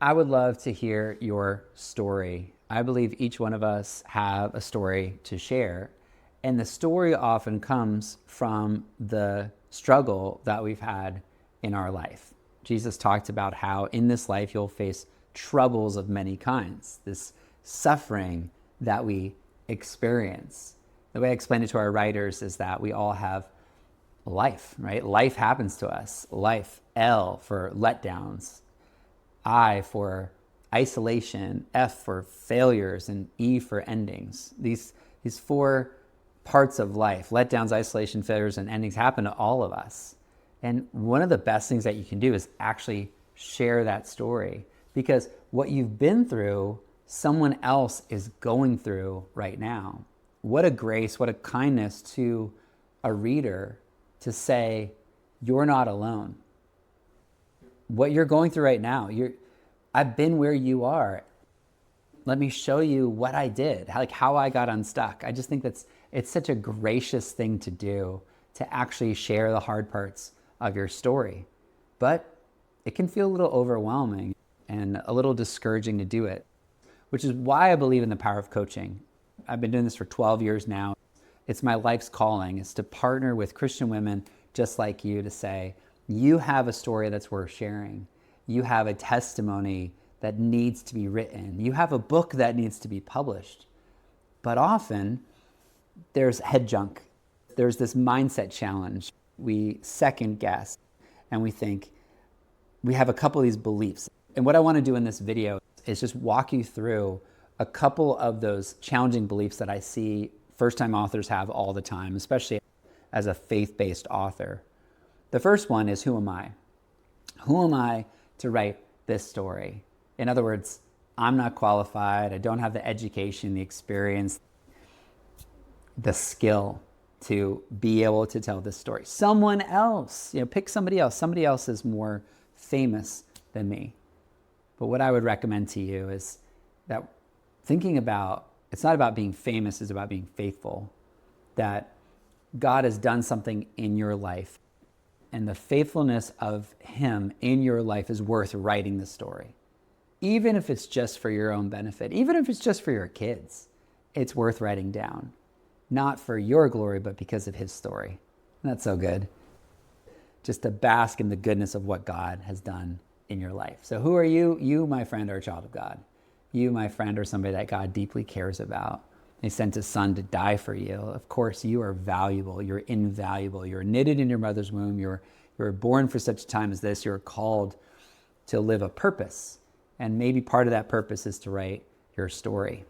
I would love to hear your story. I believe each one of us have a story to share, and the story often comes from the struggle that we've had in our life. Jesus talked about how in this life you'll face troubles of many kinds, this suffering that we experience. The way I explained it to our writers is that we all have life, right? Life happens to us. Life, L for letdowns, I for isolation, F for failures, and E for endings. These four parts of life, letdowns, isolation, failures, and endings, happen to all of us. And one of the best things that you can do is actually share that story, because what you've been through, someone else is going through right now. What a grace, what a kindness to a reader to say, you're not alone. What you're going through right now, I've been where you are. Let me show you what I did, how I got unstuck. I just think it's such a gracious thing to do, to actually share the hard parts of your story. But it can feel a little overwhelming and a little discouraging to do it, which is why I believe in the power of coaching. I've been doing this for 12 years now. It's my life's calling, is to partner with Christian women just like you to say, you have a story that's worth sharing. You have a testimony that needs to be written. You have a book that needs to be published. But often there's head junk. There's this mindset challenge. We second guess and we think we have a couple of these beliefs. And what I want to do in this video is just walk you through a couple of those challenging beliefs that I see first-time authors have all the time, especially as a faith-based author. The first one is, who am I? Who am I to write this story? In other words, I'm not qualified. I don't have the education, the experience, the skill to be able to tell this story. Someone else, pick somebody else. Somebody else is more famous than me. But what I would recommend to you is that thinking about, it's not about being famous, it's about being faithful. That God has done something in your life, and the faithfulness of Him in your life is worth writing the story. Even if it's just for your own benefit, even if it's just for your kids, it's worth writing down. Not for your glory, but because of His story. And that's so good. Just to bask in the goodness of what God has done in your life. So who are you? You, my friend, are a child of God. You, my friend, are somebody that God deeply cares about. He sent His Son to die for you. Of course, you are valuable. You're invaluable. You're knitted in your mother's womb. You're born for such a time as this. You're called to live a purpose. And maybe part of that purpose is to write your story.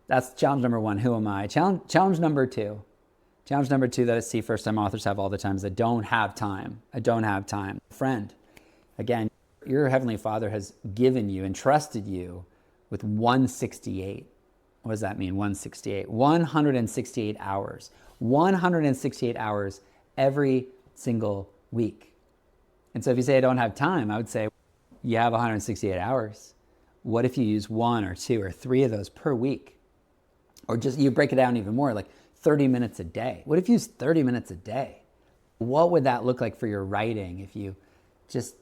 That's challenge number one. Who am I? Challenge number two. Challenge number two that I see first-time authors have all the time is I don't have time. I don't have time. Friend, again, your Heavenly Father has given you, entrusted you with 168. What does that mean, 168? 168 hours. 168 hours every single week. And so if you say I don't have time, I would say you have 168 hours. What if you use 1 or 2 or 3 of those per week? Or just you break it down even more, like 30 minutes a day. What if you use 30 minutes a day? What would that look like for your writing if you just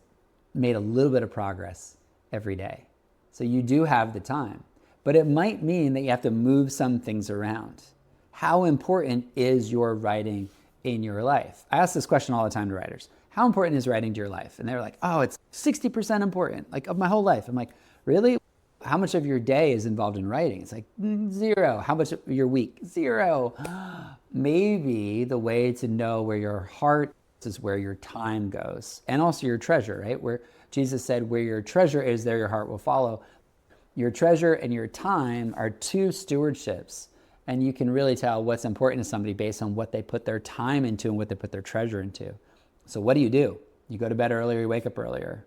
made a little bit of progress every day? So you do have the time, but it might mean that you have to move some things around. How important is your writing in your life? I ask this question all the time to writers. How important is writing to your life? And they're like, oh, it's 60% important, like of my whole life. I'm like, really? How much of your day is involved in writing? It's like 0. How much of your week? 0. Maybe the way to know where your heart is where your time goes, and also your treasure, right? Where Jesus said, where your treasure is, there your heart will follow. Your treasure and your time are 2 stewardships, and you can really tell what's important to somebody based on what they put their time into and what they put their treasure into. So what do? You go to bed earlier, you wake up earlier.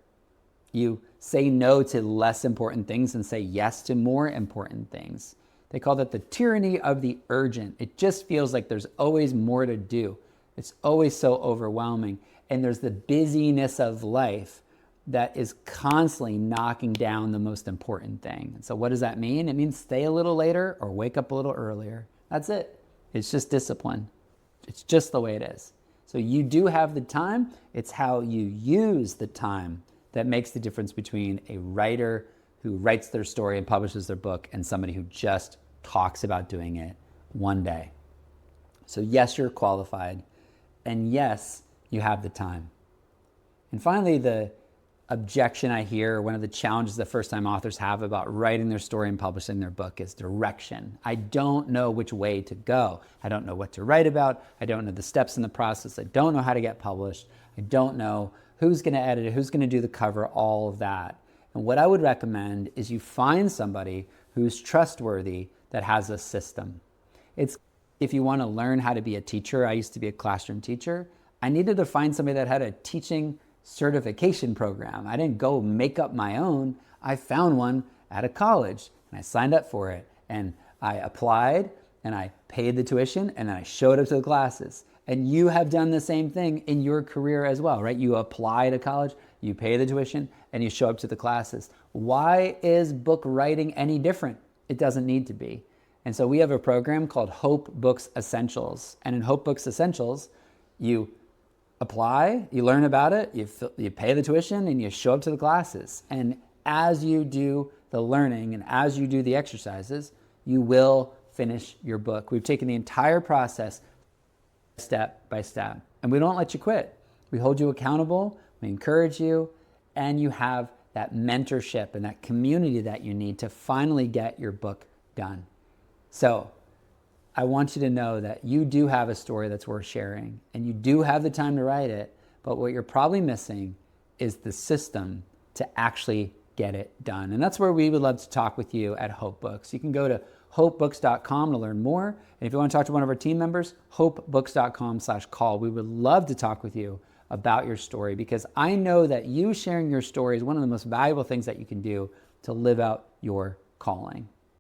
You say no to less important things and say yes to more important things. They call that the tyranny of the urgent. It just feels like there's always more to do. It's always so overwhelming. And there's the busyness of life that is constantly knocking down the most important thing. And so what does that mean? It means stay a little later or wake up a little earlier. That's it. It's just discipline. It's just the way it is. So you do have the time. It's how you use the time that makes the difference between a writer who writes their story and publishes their book and somebody who just talks about doing it one day. So yes, you're qualified, and yes, you have the time. And finally, the objection I hear, one of the challenges that first-time authors have about writing their story and publishing their book is direction. I don't know which way to go. I don't know what to write about. I don't know the steps in the process. I don't know how to get published. I don't know who's going to edit it, who's going to do the cover, all of that. And what I would recommend is you find somebody who's trustworthy that has a system. If you want to learn how to be a teacher, I used to be a classroom teacher. I needed to find somebody that had a teaching certification program. I didn't go make up my own. I found one at a college and I signed up for it and I applied and I paid the tuition and then I showed up to the classes. And you have done the same thing in your career as well, right? You apply to college, you pay the tuition, and you show up to the classes. Why is book writing any different? It doesn't need to be. And so we have a program called Hope Books Essentials. And in Hope Books Essentials, you apply, you learn about it, you pay the tuition, and you show up to the classes. And as you do the learning and as you do the exercises, you will finish your book. We've taken the entire process step by step. And we don't let you quit. We hold you accountable, we encourage you, and you have that mentorship and that community that you need to finally get your book done. So I want you to know that you do have a story that's worth sharing and you do have the time to write it, but what you're probably missing is the system to actually get it done. And that's where we would love to talk with you at Hope Books. You can go to hopebooks.com to learn more. And if you want to talk to one of our team members, hopebooks.com/call. We would love to talk with you about your story because I know that you sharing your story is one of the most valuable things that you can do to live out your calling.